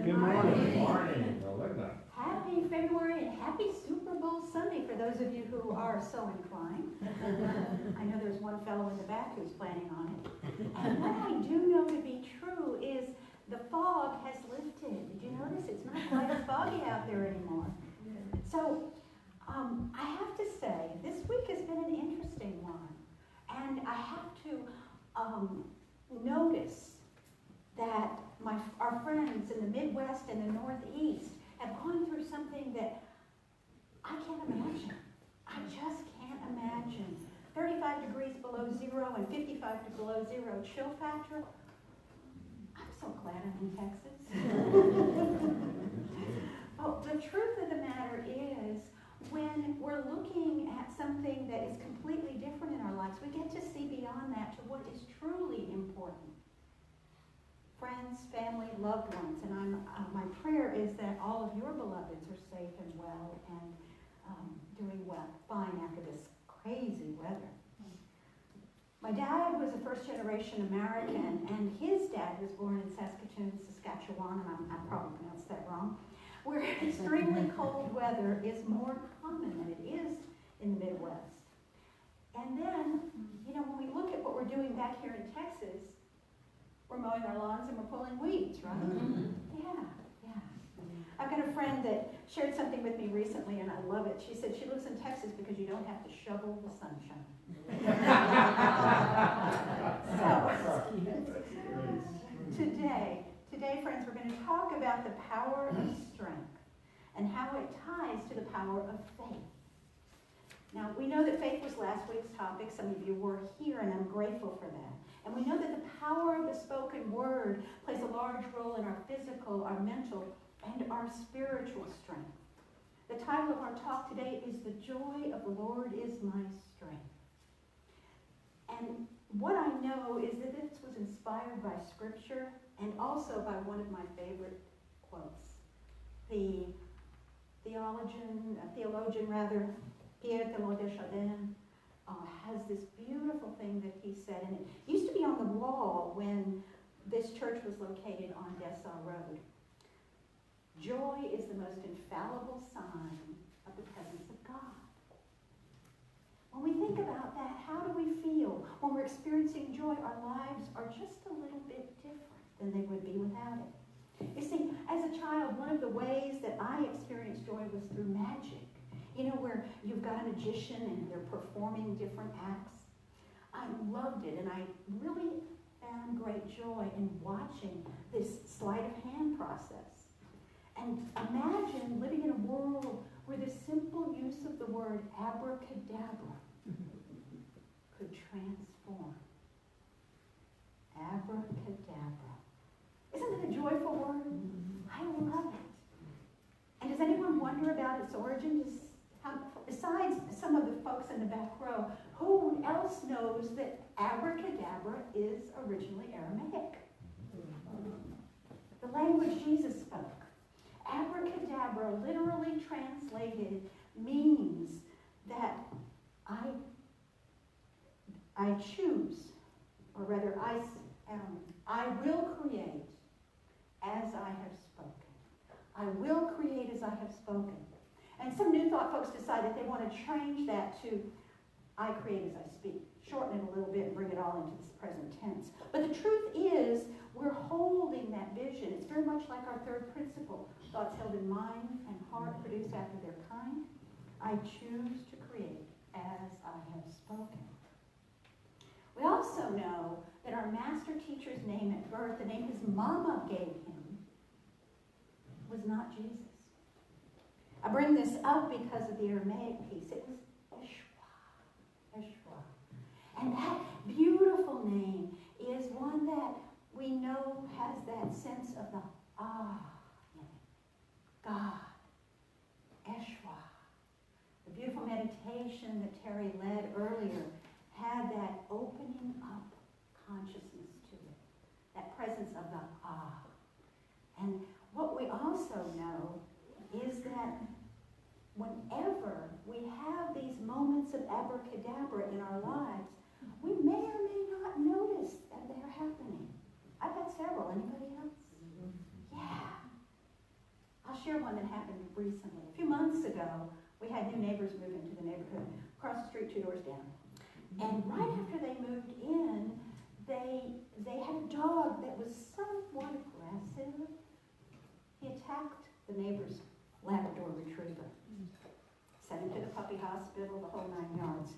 Good morning. Good morning, Belinda. Happy February and happy Super Bowl Sunday for those of you who are so inclined. I know there's one fellow in the back who's planning on it. And what I do know to be true is the fog has lifted. Did you notice? It's not quite as foggy out there anymore. So I have to say, this week has been an interesting one. And I have to notice that our friends in the Midwest and the Northeast have gone through something that I can't imagine. I just can't imagine. 35 degrees below zero and 55 below zero chill factor. I'm so glad I'm in Texas. But the truth of the matter is, when we're looking at something that is completely different in our lives, we get to see beyond that to what is truly important. Friends, family, loved ones, and my prayer is that all of your beloveds are safe and well and doing well, fine after this crazy weather. My dad was a first-generation American, and his dad was born in Saskatoon, Saskatchewan, and I probably pronounced that wrong, where extremely cold weather is more common than it is in the Midwest. And then, when we look at what we're doing back here in Texas, we're mowing our lawns and we're pulling weeds, right? Yeah. I've got a friend that shared something with me recently, and I love it. She said she lives in Texas because you don't have to shovel the sunshine. So, today, friends, we're going to talk about the power of strength and how it ties to the power of faith. Now, we know that faith was last week's topic. Some of you were here, and I'm grateful for that. And we know that the power of the spoken word plays a large role in our physical, our mental, and our spiritual strength. The title of our talk today is "The Joy of the Lord is My Strength." And what I know is that this was inspired by Scripture and also by one of my favorite quotes. The theologian, Pierre de Chardin, has this beautiful thing that he said, and it used to be on the wall when this church was located on Dessau Road. Joy is the most infallible sign of the presence of God. When we think about that, how do we feel when we're experiencing joy? Our lives are just a little bit different than they would be without it. You see, as a child, one of the ways that I experienced joy was through magic. Where you've got a magician and they're performing different acts. I loved it, and I really found great joy in watching this sleight of hand process. And imagine living in a world where the simple use of the word abracadabra could transform. Abracadabra. Isn't it a joyful word? I love it. And does anyone wonder about its origin? Besides some of the folks in the back row, who else knows that abracadabra is originally Aramaic? The language Jesus spoke. Abracadabra, literally translated, means that I choose, or rather I will create as I have spoken. I will create as I have spoken. And some New Thought folks decide that they want to change that to I create as I speak. Shorten it a little bit and bring it all into this present tense. But the truth is, we're holding that vision. It's very much like our third principle. Thoughts held in mind and heart produce after their kind. I choose to create as I have spoken. We also know that our master teacher's name at birth, the name his mama gave him, was not Jesus. I bring this up because of the Aramaic piece. It was Yeshua. And that beautiful name is one that we know has that sense of the in it. God. Yeshua. The beautiful meditation that Terry led earlier had that opening up consciousness to it. That presence of the And what we also know is that whenever we have these moments of abracadabra in our lives, we may or may not notice that they're happening. I've had several. Anybody else? Yeah. one that happened recently. A few months ago, we had new neighbors move into the neighborhood, across the street, 2 doors down. And right after they moved in, they had a dog that was somewhat aggressive. He attacked the neighbor's Labrador retriever, sent him to the puppy hospital, the whole 9 yards.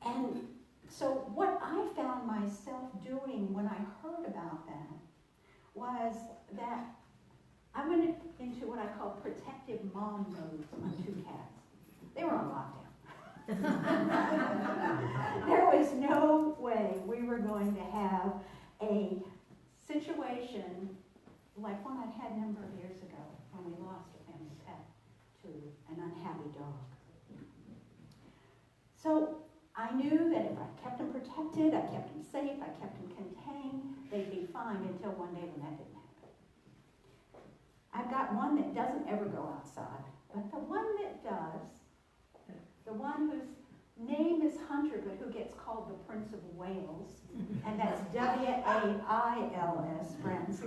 And so what I found myself doing when I heard about that was that I went into what I call protective mom mode for my 2 cats. They were on lockdown. There was no way we were going to have a situation like one I'd had a number of years ago when we lost a family pet to an unhappy dog. So I knew that if I kept them protected, I kept them safe, I kept them contained, they'd be fine until one day when that didn't happen. I've got one that doesn't ever go outside, but the one that does, the one whose name is Hunter, but who gets called the Prince of Wales, and that's W-A-I-L-S, friends.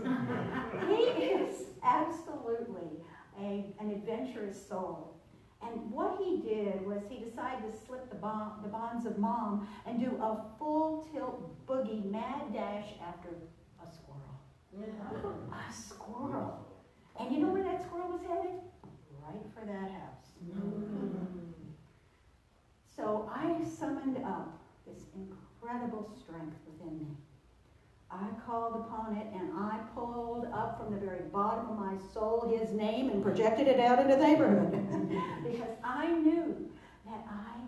He is absolutely an adventurous soul. And what he did was he decided to slip the bonds of mom and do a full tilt boogie mad dash after a squirrel. A squirrel. And you know where that squirrel was headed? Right for that house. So I summoned up this incredible strength within me. I called upon it, and I pulled up from the very bottom of my soul his name and projected it out into the neighborhood. Because I knew that I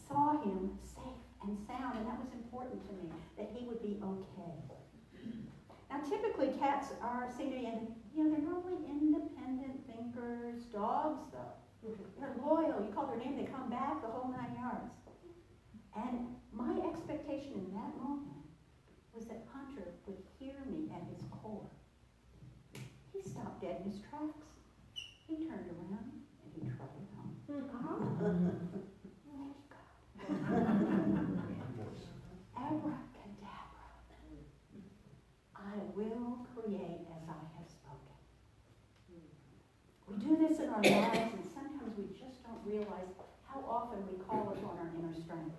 saw him safe and sound, and that was important to me, that he would be okay. Now, typically, cats are seen to be, they're normally independent thinkers. Dogs, though, they're loyal. You call their name, they come back the whole 9 yards. And my expectation in that moment was that Hunter would hear me at his core. He stopped dead in his tracks. He turned around and he trotted home. Thank you, God. Abracadabra. I will create as I have spoken. We do this in our lives, and sometimes we just don't realize how often we call upon our inner strength.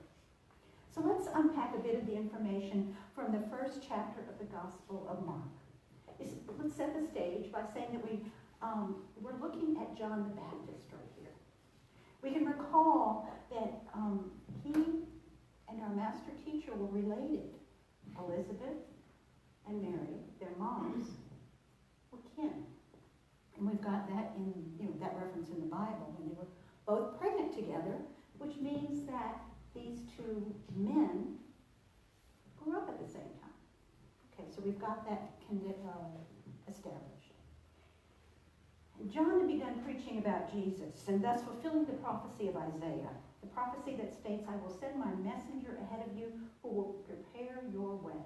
So let's unpack a bit of the information from the first chapter of the Gospel of Mark. Let's set the stage by saying that we're looking at John the Baptist right here. We can recall that he and our master teacher were related. Elizabeth and Mary, their moms, were kin. And we've got that in, that reference in the Bible when they were both pregnant together, which means that these 2 men grew up at the same time. Okay, so we've got that established. And John had begun preaching about Jesus, and thus fulfilling the prophecy of Isaiah, the prophecy that states, I will send my messenger ahead of you who will prepare your way.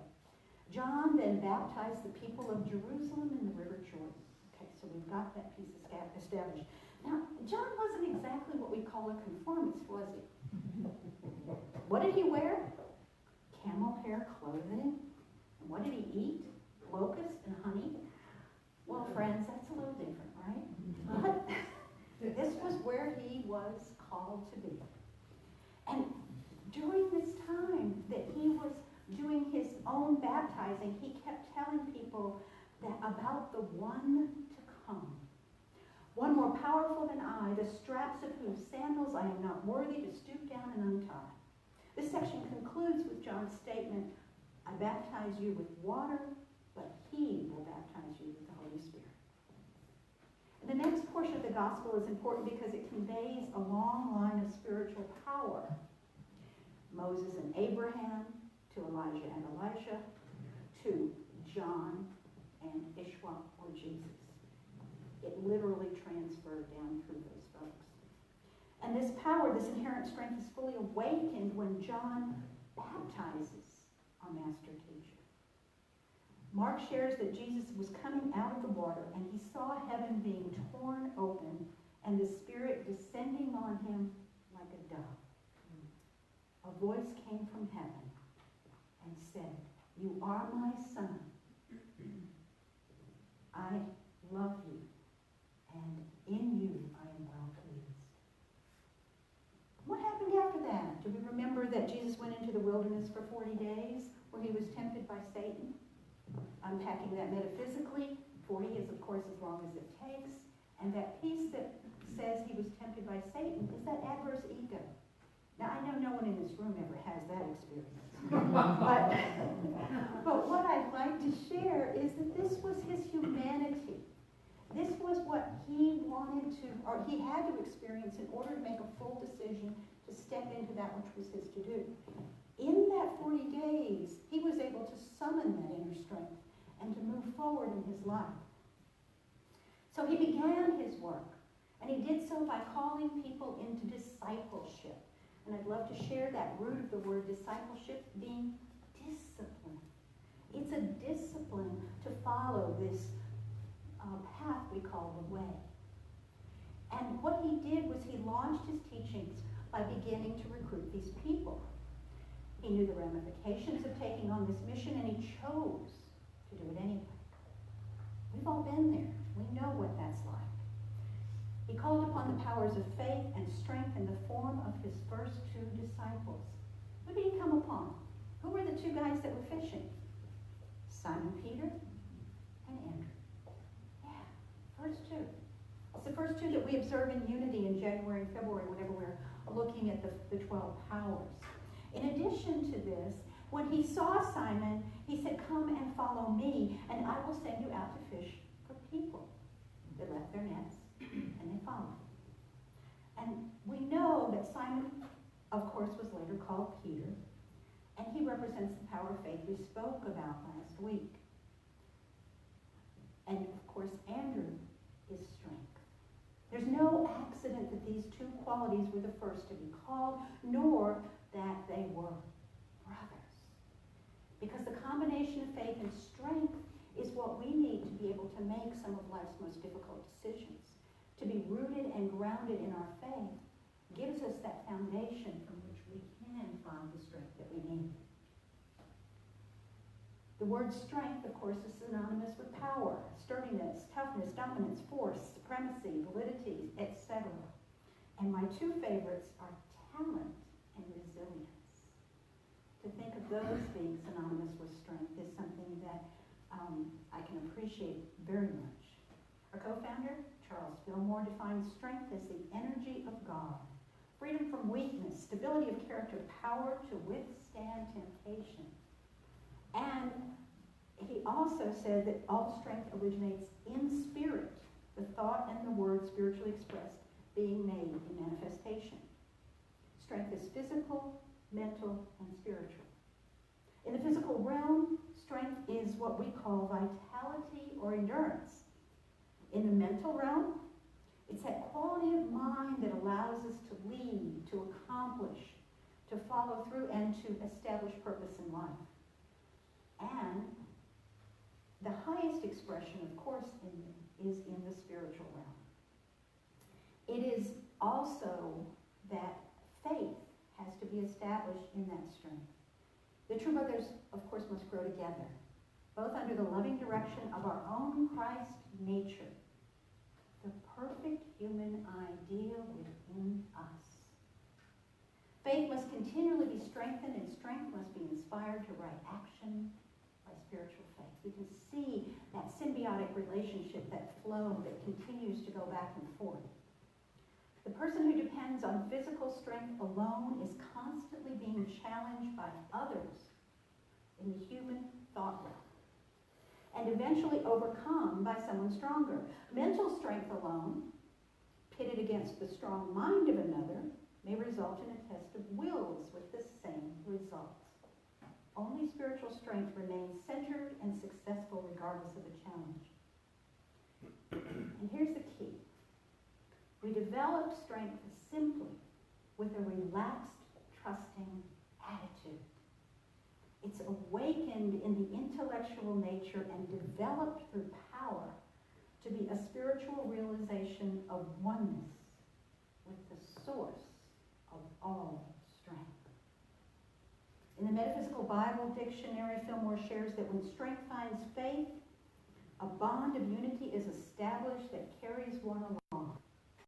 John then baptized the people of Jerusalem in the River Jordan. Okay, so we've got that piece established. Now, John wasn't exactly what we call a conformist, was he? What did he wear? Camel hair clothing. And what did he eat? Locusts and honey. Well, friends, that's a little different, right? But this was where he was called to be. And during this time that he was doing his own baptizing, he kept telling people that about the one to come. One more powerful than I, the straps of whose sandals I am not worthy to stoop down and untie. This section concludes with John's statement, I baptize you with water, but he will baptize you with the Holy Spirit. And the next portion of the gospel is important because it conveys a long line of spiritual power. Moses and Abraham, to Elijah and Elisha, to John and Ishwa or Jesus. It literally transferred down through those folks. And this power, this inherent strength is fully awakened when John baptizes our master teacher. Mark shares that Jesus was coming out of the water and he saw heaven being torn open and the Spirit descending on him like a dove. A voice came from heaven and said, you are my son. I love you, and in was for 40 days where he was tempted by Satan. Unpacking that metaphysically, 40 is of course as long as it takes. And that piece that says he was tempted by Satan is that adverse ego. Now I know no one in this room ever has that experience. but what I'd like to share is that this was his humanity. This was what he wanted to, or he had to experience in order to make a full decision to step into that which was his to do. In that 40 days, he was able to summon that inner strength and to move forward in his life. So he began his work, and he did so by calling people into discipleship. And I'd love to share that root of the word discipleship being discipline. It's a discipline to follow this path we call the way. And what he did was he launched his teachings by beginning to recruit these people. He knew the ramifications of taking on this mission, and he chose to do it anyway. We've all been there. We know what that's like. He called upon the powers of faith and strength in the form of his first two disciples. Who did he come upon? Who were the two guys that were fishing? Simon Peter and Andrew. Yeah, first two. It's the first two that we observe in unity in January and February whenever we're looking at the 12 powers. In addition to this, when he saw Simon, he said, "Come and follow me, and I will send you out to fish for people." They left their nets, and they followed. And we know that Simon, of course, was later called Peter, and he represents the power of faith we spoke about last week. And, of course, Andrew is strength. There's no accident that these two qualities were the first to be called, nor that they were brothers. Because the combination of faith and strength is what we need to be able to make some of life's most difficult decisions. To be rooted and grounded in our faith gives us that foundation from which we can find the strength that we need. The word strength, of course, is synonymous with power, sturdiness, toughness, dominance, force, supremacy, validity, etc. And my two favorites are talent and resilience. To think of those being synonymous with strength is something that I can appreciate very much. Our co-founder, Charles Fillmore, defines strength as the energy of God, freedom from weakness, stability of character, power to withstand temptation. And he also said that all strength originates in spirit, the thought and the word spiritually expressed being made in manifestation. Strength is physical, mental, and spiritual. In the physical realm, strength is what we call vitality or endurance. In the mental realm, it's that quality of mind that allows us to lead, to accomplish, to follow through, and to establish purpose in life. And the highest expression, of course, is in the spiritual realm. It is also that faith has to be established in that strength. The true brothers, of course, must grow together, both under the loving direction of our own Christ nature, the perfect human ideal within us. Faith must continually be strengthened, and strength must be inspired to right action by spiritual faith. We can see that symbiotic relationship, that flow that continues to go back and forth. The person who depends on physical strength alone is constantly being challenged by others in the human thought realm, and eventually overcome by someone stronger. Mental strength alone, pitted against the strong mind of another, may result in a test of wills with the same results. Only spiritual strength remains centered and successful regardless of the challenge. And here's the key. We develop strength simply with a relaxed, trusting attitude. It's awakened in the intellectual nature and developed through power to be a spiritual realization of oneness with the source of all strength. In the Metaphysical Bible Dictionary, Fillmore shares that when strength finds faith, a bond of unity is established that carries one along.